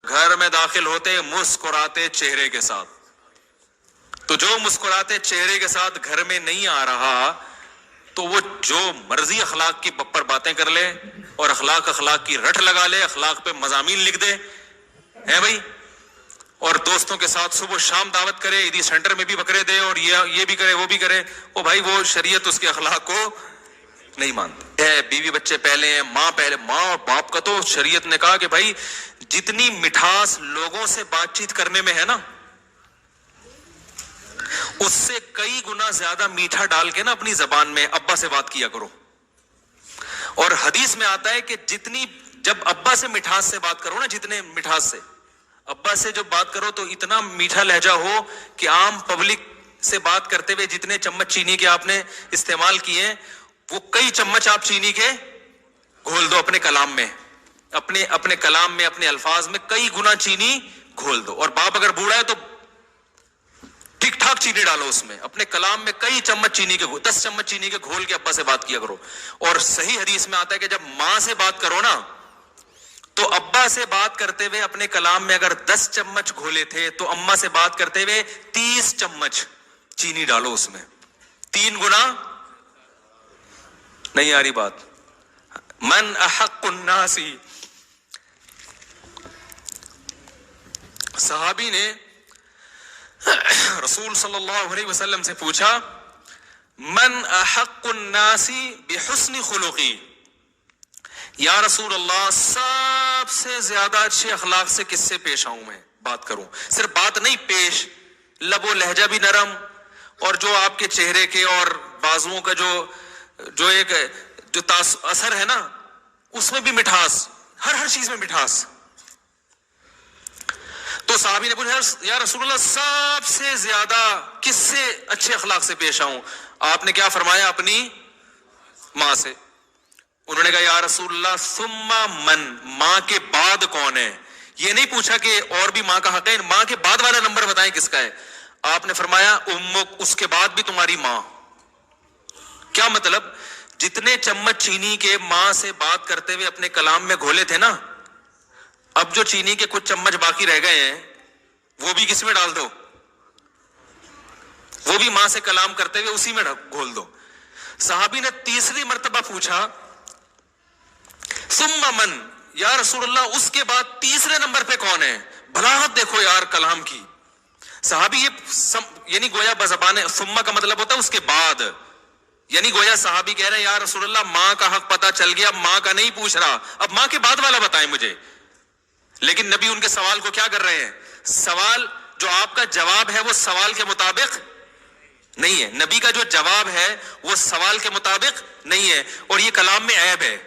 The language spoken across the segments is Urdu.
گھر میں داخل ہوتے مسکراتے چہرے کے ساتھ. تو جو مسکراتے چہرے کے ساتھ گھر میں نہیں آ رہا تو وہ جو مرضی اخلاق کی پر باتیں کر لے اور اخلاق کی رٹ لگا لے, اخلاق پہ مضامین لکھ دے ہے بھائی, اور دوستوں کے ساتھ صبح شام دعوت کرے, عیدی سینٹر میں بھی بکرے دے اور یہ بھی کرے وہ بھی کرے, وہ بھائی وہ شریعت اس کے اخلاق کو نہیں مانتی ہے. بیوی بچے پہلے ہیں, ماں پہلے. ماں اور باپ کا تو شریعت نے کہا کہ بھائی جتنی مٹھاس لوگوں سے بات چیت کرنے میں ہے نا, اس سے کئی گنا زیادہ میٹھا ڈال کے نا اپنی زبان میں ابا سے بات کیا کرو. اور حدیث میں آتا ہے کہ جب ابا سے مٹھاس سے بات کرو نا, جتنے مٹھاس سے ابا سے جب بات کرو تو اتنا میٹھا لہجہ ہو کہ عام پبلک سے بات کرتے ہوئے جتنے چمچ چینی کے آپ نے استعمال کیے وہ کئی چمچ آپ چینی کے گھول دو اپنے کلام میں, اپنے کلام میں, اپنے الفاظ میں کئی گنا چینی گھول دو. اور باپ اگر بوڑھا ہے تو ٹھیک ٹھاک چینی ڈالو اس میں, اپنے کلام میں کئی چمچ چینی کے 10 چمچ چینی کے گھول کے ابا سے بات کیا کرو. اور صحیح حدیث میں آتا ہے کہ جب ماں سے بات کرو نا تو ابا سے بات کرتے ہوئے اپنے کلام میں اگر 10 چمچ گھولے تھے تو اماں سے بات کرتے ہوئے 30 چمچ چینی ڈالو اس میں, 3 گنا. نہیں آ رہی بات؟ من احق الناس, صحابی نے رسول صلی اللہ علیہ وسلم سے پوچھا من احق الناس بحسن خلقی, یا رسول اللہ سب سے زیادہ اچھے اخلاق سے کس سے پیش آؤں میں بات کروں؟ صرف بات نہیں, پیش لب و لہجہ بھی نرم, اور جو آپ کے چہرے کے اور بازوؤں کا جو ایک اثر ہے نا اس میں بھی مٹھاس, ہر چیز میں مٹھاس. تو صحابی نے پوچھا یا رسول اللہ سب سے زیادہ کس سے اچھے اخلاق سے پیش آؤں؟ آپ نے کیا فرمایا؟ اپنی ماں سے. انہوں نے کہا یا رسول اللہ ثم من, ماں کے بعد کون ہے؟ یہ نہیں پوچھا کہ اور بھی ماں کا حق ہے, ماں کے بعد والا نمبر بتائیں کس کا ہے. آپ نے فرمایا امک, اس کے بعد بھی تمہاری ماں. کیا مطلب؟ جتنے چمچ چینی کے ماں سے بات کرتے ہوئے اپنے کلام میں گھولے تھے نا, اب جو چینی کے کچھ چمچ باقی رہ گئے ہیں وہ بھی کس میں ڈال دو, وہ بھی ماں سے کلام کرتے ہوئے اسی میں گھول دو. صحابی نے تیسری مرتبہ پوچھا ثم من, یا رسول اللہ اس کے بعد تیسرے نمبر پہ کون ہے؟ بلاغت دیکھو یار کلام کی. صحابی یہ یعنی گویا بزبان ثم کا مطلب ہوتا ہے اس کے بعد, یعنی گویا صحابی کہہ رہے ہیں یا رسول اللہ ماں کا حق پتہ چل گیا, ماں کا نہیں پوچھ رہا, اب ماں کے بعد والا بتائیں مجھے. لیکن نبی ان کے سوال کو کیا کر رہے ہیں؟ سوال جو آپ کا جواب ہے وہ سوال کے مطابق نہیں ہے, نبی کا جو جواب ہے وہ سوال کے مطابق نہیں ہے. اور یہ کلام میں عیب ہے,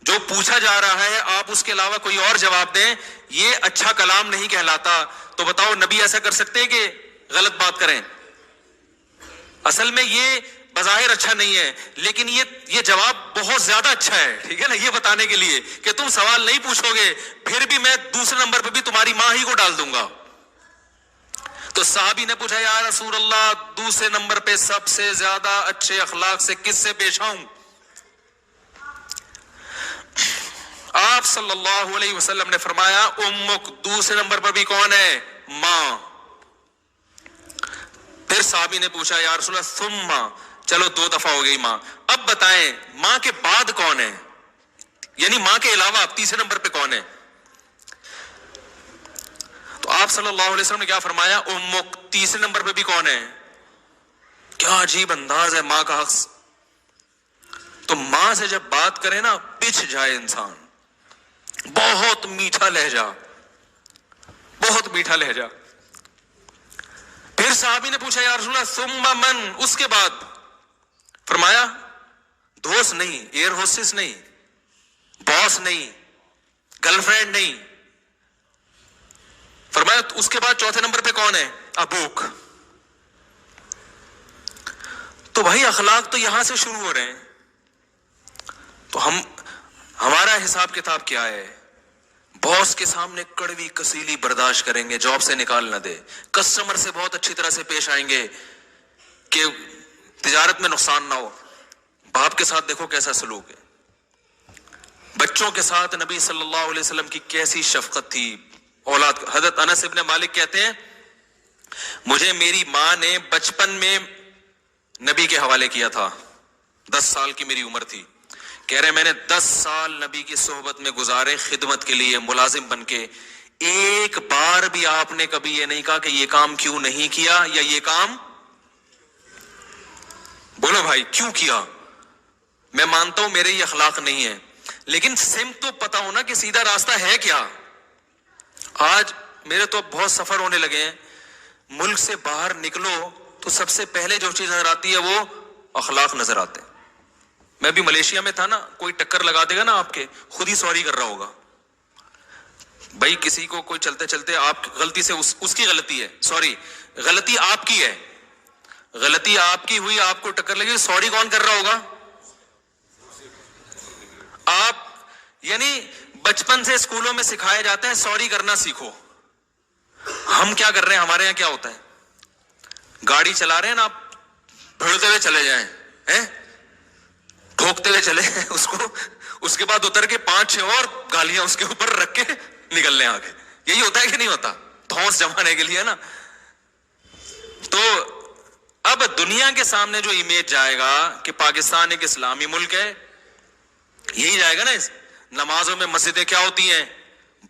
جو پوچھا جا رہا ہے آپ اس کے علاوہ کوئی اور جواب دیں, یہ اچھا کلام نہیں کہلاتا. تو بتاؤ نبی ایسا کر سکتے ہیں کہ غلط بات کریں؟ اصل میں یہ بظاہر اچھا نہیں ہے, لیکن یہ جواب بہت زیادہ اچھا ہے, ٹھیک ہے نا, یہ بتانے کے لیے کہ تم سوال نہیں پوچھو گے پھر بھی میں دوسرے نمبر پہ بھی تمہاری ماں ہی کو ڈال دوں گا. تو صحابی نے پوچھا یا رسول اللہ دوسرے نمبر پہ سب سے زیادہ اچھے اخلاق سے کس سے پیش آؤں؟ آپ صلی اللہ علیہ وسلم نے فرمایا امک, دوسرے نمبر پر بھی کون ہے؟ ماں. پھر صحابی نے پوچھا یا رسول اللہ ثم, چلو 2 دفعہ ہو گئی ماں, اب بتائیں ماں کے بعد کون ہے, یعنی ماں کے علاوہ اب تیسرے نمبر پہ کون ہے؟ تو آپ صلی اللہ علیہ وسلم نے کیا فرمایا امک, تیسرے نمبر پہ بھی کون ہے؟ کیا عجیب انداز ہے ماں کا حق. تو ماں سے جب بات کرے نا پچھ جائے انسان, بہت میٹھا لہجہ, بہت میٹھا لہجہ. پھر صحابی نے پوچھا یا رسول اللہ ثم من, اس کے بعد فرمایا دوست نہیں, ایئر ہوسٹس نہیں, باس نہیں, گرل فرینڈ نہیں. فرمایا اس کے بعد چوتھے نمبر پہ کون ہے؟ ابوک. تو بھائی اخلاق تو یہاں سے شروع ہو رہے ہیں. تو ہمارا حساب کتاب کیا ہے؟ باس کے سامنے کڑوی کسیلی برداشت کریں گے, جاب سے نکال نہ دے. کسٹمر سے بہت اچھی طرح سے پیش آئیں گے کہ تجارت میں نقصان نہ ہو. باپ کے ساتھ دیکھو کیسا سلوک ہے. بچوں کے ساتھ نبی صلی اللہ علیہ وسلم کی کیسی شفقت تھی, اولاد. حضرت انس ابن مالک کہتے ہیں مجھے میری ماں نے بچپن میں نبی کے حوالے کیا تھا, 10 سال کی میری عمر تھی. کہہ رہے میں نے 10 سال نبی کی صحبت میں گزارے خدمت کے لیے ملازم بن کے, ایک بار بھی آپ نے کبھی یہ نہیں کہا کہ یہ کام کیوں نہیں کیا یا یہ کام, بولو بھائی کیوں کیا. میں مانتا ہوں میرے یہ اخلاق نہیں ہے, لیکن سمت تو پتا ہونا کہ سیدھا راستہ ہے کیا. آج میرے تو بہت سفر ہونے لگے ہیں, ملک سے باہر نکلو تو سب سے پہلے جو چیز نظر آتی ہے وہ اخلاق نظر آتے ہیں. میں بھی ملیشیا میں تھا نا, کوئی ٹکر لگا دے گا نا آپ کے, خود ہی سوری کر رہا ہوگا. بھائی کسی کو کوئی چلتے چلتے آپ غلطی سے اس کی غلطی ہے, سوری غلطی آپ کی ہے, غلطی آپ کی ہوئی, آپ کو ٹکر لگی, سوری کون کر رہا ہوگا؟ آپ. یعنی بچپن سے اسکولوں میں سکھایا جاتا ہے سوری کرنا سیکھو. ہم کیا کر رہے ہیں, ہمارے یہاں کیا ہوتا ہے, گاڑی چلا رہے ہیں نا آپ, بھڑتے ہوئے چلے جائیں, ٹھوکتے ہوئے چلے اس کو, اس کے بعد اتر کے 5-6 اور گالیاں اس کے اوپر رکھ کے نکل لیں آگے. یہی ہوتا ہے کہ نہیں ہوتا, دھونس جمانے کے لیے نا. تو اب دنیا کے سامنے جو امیج جائے گا کہ پاکستان ایک اسلامی ملک ہے, یہی جائے گا نا. نمازوں میں مسجدیں کیا ہوتی ہیں,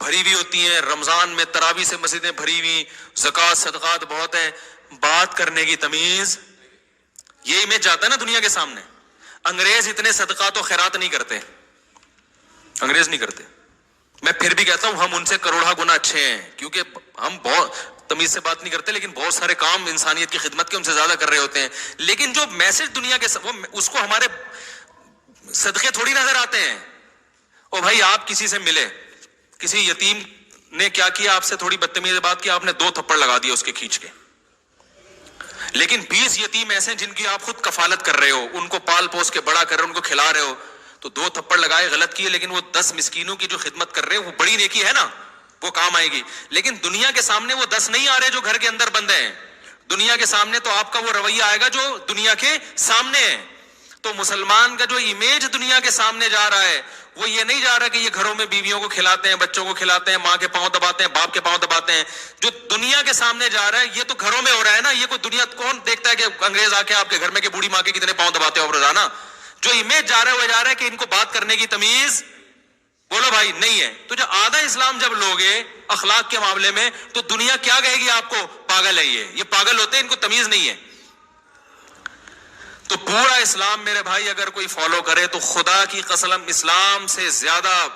بھری ہوئی ہوتی ہیں, رمضان میں تراویح سے مسجدیں بھری ہوئی, زکوٰۃ صدقات بہت ہیں, بات کرنے کی تمیز, یہ امیج جاتا ہے نا دنیا کے سامنے. انگریز اتنے صدقات و خیرات نہیں کرتے, انگریز نہیں کرتے. میں پھر بھی کہتا ہوں ہم ان سے کروڑا گنا اچھے ہیں, کیونکہ ہم بہت تمیز سے بات نہیں کرتے, لیکن بہت سارے کام انسانیت کی خدمت کے ان سے زیادہ کر رہے ہوتے ہیں. لیکن جو میسج دنیا کے اس کو ہمارے صدقے تھوڑی نظر آتے ہیں. او بھائی آپ کسی سے ملے, کسی یتیم نے کیا کیا, آپ سے تھوڑی بدتمیز بات کی, آپ نے 2 تھپڑ لگا دیا اس کے کھینچ کے. لیکن 20 یتیم ایسے جن کی آپ خود کفالت کر رہے ہو, ان کو پال پوس کے بڑا کر رہے ہو, ان کو کھلا رہے ہو, تو 2 تھپڑ لگائے غلط کیے, لیکن وہ 10 مسکینوں کی جو خدمت کر رہے ہیں وہ بڑی نیکی ہے نا, وہ کام آئے گی. لیکن دنیا کے سامنے وہ 10 نہیں آ رہے جو گھر کے اندر بندے ہیں. دنیا کے سامنے تو آپ کا وہ رویہ آئے گا جو دنیا کے سامنے ہے. تو مسلمان کا جو امیج دنیا کے سامنے جا رہا ہے وہ یہ نہیں جا رہا کہ یہ گھروں میں بیویوں کو کھلاتے ہیں, بچوں کو کھلاتے ہیں, ماں کے پاؤں دباتے ہیں, باپ کے پاؤں دباتے ہیں. جو دنیا کے سامنے جا رہا ہے یہ تو گھروں میں ہو رہا ہے نا. یہ کوئی دنیا کون دیکھتا ہے کہ انگریز آ کے آپ کے گھر میں کہ بوڑھی ماں کے کتنے پاؤں دباتے ہو روزانہ. جو امیج جا رہا ہے وہ جا رہا ہے کہ ان کو بات کرنے کی تمیز, بولو بھائی, نہیں ہے. تو جو آدھا اسلام جب لوگے اخلاق کے معاملے میں, تو دنیا کیا کہے گی آپ کو, پاگل ہے یہ پاگل ہوتے ہیں, ان کو تمیز نہیں ہے. تو پورا اسلام میرے بھائی اگر کوئی فالو کرے تو خدا کی قسم اسلام سے زیادہ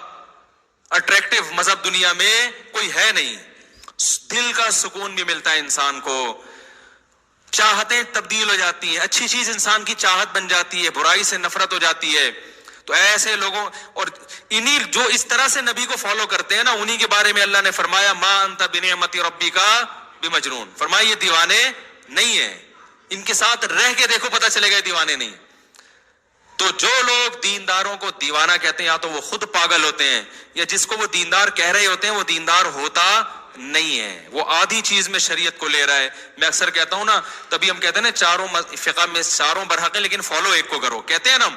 اٹریکٹیو مذہب دنیا میں کوئی ہے نہیں. دل کا سکون بھی ملتا ہے انسان کو, چاہتیں تبدیل ہو جاتی ہیں, اچھی چیز انسان کی چاہت بن جاتی ہے, برائی سے نفرت ہو جاتی ہے. تو ایسے لوگوں, اور انہی جو اس طرح سے نبی کو فالو کرتے ہیں نا, انہی کے بارے میں اللہ نے فرمایا ما انت بنعمت ربک بمجنون. فرمایا یہ دیوانے نہیں ہیں, ان کے ساتھ رہ کے دیکھو پتہ چلے گا دیوانے نہیں. تو جو لوگ دینداروں کو دیوانہ کہتے ہیں یا تو وہ خود پاگل ہوتے ہیں, یا جس کو وہ دیندار کہہ رہے ہوتے ہیں وہ دیندار ہوتا نہیں ہے, وہ آدھی چیز میں شریعت کو لے رہا ہے. میں اکثر کہتا ہوں نا, تبھی ہم کہتے ہیں نا چاروں فقہ میں چاروں برحق ہیں لیکن فالو ایک کو کرو. کہتے ہیں نا ہم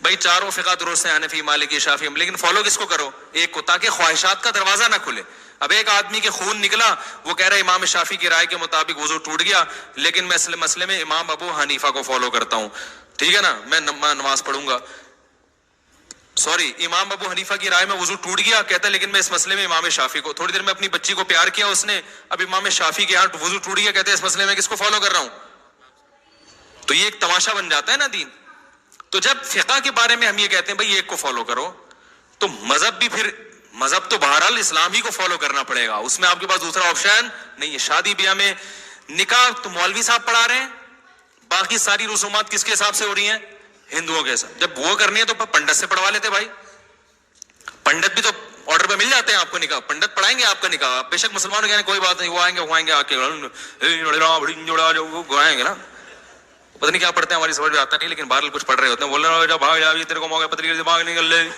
بھائی چاروں فقہ درست ہیں, حنفی, مالکی, شافعی, لیکن فالو کس کو کرو, ایک کو, تاکہ خواہشات کا دروازہ نہ کھلے. اب ایک آدمی کے خون نکلا, وہ کہہ رہا ہے امام شافعی کی رائے کے مطابق وضو ٹوٹ گیا, لیکن میں اس مسئلے میں امام ابو حنیفہ کو فالو کرتا ہوں, ٹھیک ہے نا, میں نماز پڑھوں گا. سوری, امام ابو حنیفہ کی رائے میں وضو ٹوٹ گیا, کہتا ہے لیکن میں اس مسئلے میں امام شافعی کو. تھوڑی دیر میں اپنی بچی کو پیار کیا اس نے, اب امام شافعی کے یہاں وضو ٹوٹ گیا, کہتے ہیں اس مسئلے میں کس کو فالو کر رہا ہوں. تو یہ ایک تماشا بن جاتا ہے نا دین. تو جب فقہ کے بارے میں ہم یہ کہتے ہیں بھائی ایک کو فالو کرو, تو مذہب بھی پھر مذہب تو بہرحال اسلام ہی کو فالو کرنا پڑے گا, اس میں آپ کے پاس دوسرا آپشن نہیں ہے. شادی بیاہ میں نکاح تو مولوی صاحب پڑھا رہے ہیں, باقی ساری رسومات کس کے حساب سے ہو رہی ہیں, ہندوؤں کے ساتھ. جب وہ کرنی ہے تو پنڈت سے پڑھوا لیتے بھائی, پنڈت بھی تو آرڈر پہ مل جاتے ہیں آپ کو نکاح, پنڈت پڑھائیں گے آپ کا نکاح. بے شک مسلمانوں کہنے کوئی بات نہیں, وہ آئیں گے آ کے گوائیں گے نا, پتہ نہیں کیا پڑھتے ہیں, ہماری سمجھ میں آتا نہیں, لیکن بہرحال کچھ پڑھ رہے ہوتے ہیں. بول رہے بھاگ جا, تیرے کو موقع پتری سے بھاگ نکل لے.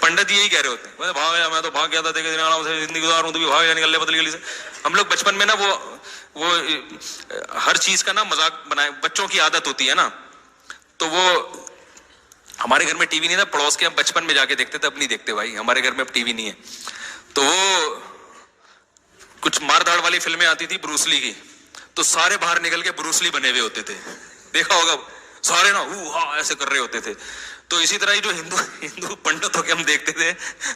پنڈت یہی کہہ رہے ہوتے ہیں, بھاگ جا, میں تو بھاگ گیا تھا زندگی گزار ہوں, تو بھی بھاگ جا, نکل لے پتلی گلی سے. ہم لوگ بچپن میں نا وہ ہر چیز کا نا مذاق بنائے, بچوں کی عادت ہوتی ہے نا, تو وہ ہمارے گھر میں ٹی وی نہیں تھا, پڑوس کے ہم بچپن میں جا کے دیکھتے تھے, اب نہیں دیکھتے بھائی, ہمارے گھر میں اب ٹی وی نہیں ہے. تو وہ کچھ مار دھاڑ والی فلمیں آتی تھی بروسلی کی, تو سارے باہر نکل کے بروسلی بنے ہوئے ہوتے تھے, دیکھا ہوگا سارے نا ایسے کر رہے ہوتے تھے. تو اسی طرح جو ہندو پنڈتوں کے ہم دیکھتے تھے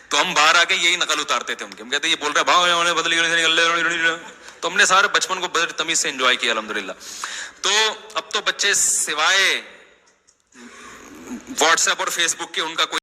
تو ہم باہر آ کے یہی نقل اتارتے تھے ان کی, ہم کہتے یہ بول رہے بھاؤ بدلی نکل. تو ہم نے سارے بچپن کو بڑی تمیز سے انجوائے کیا الحمدللہ. تو اب تو بچے سوائے واٹس ایپ اور فیس بک کے ان کا کوئی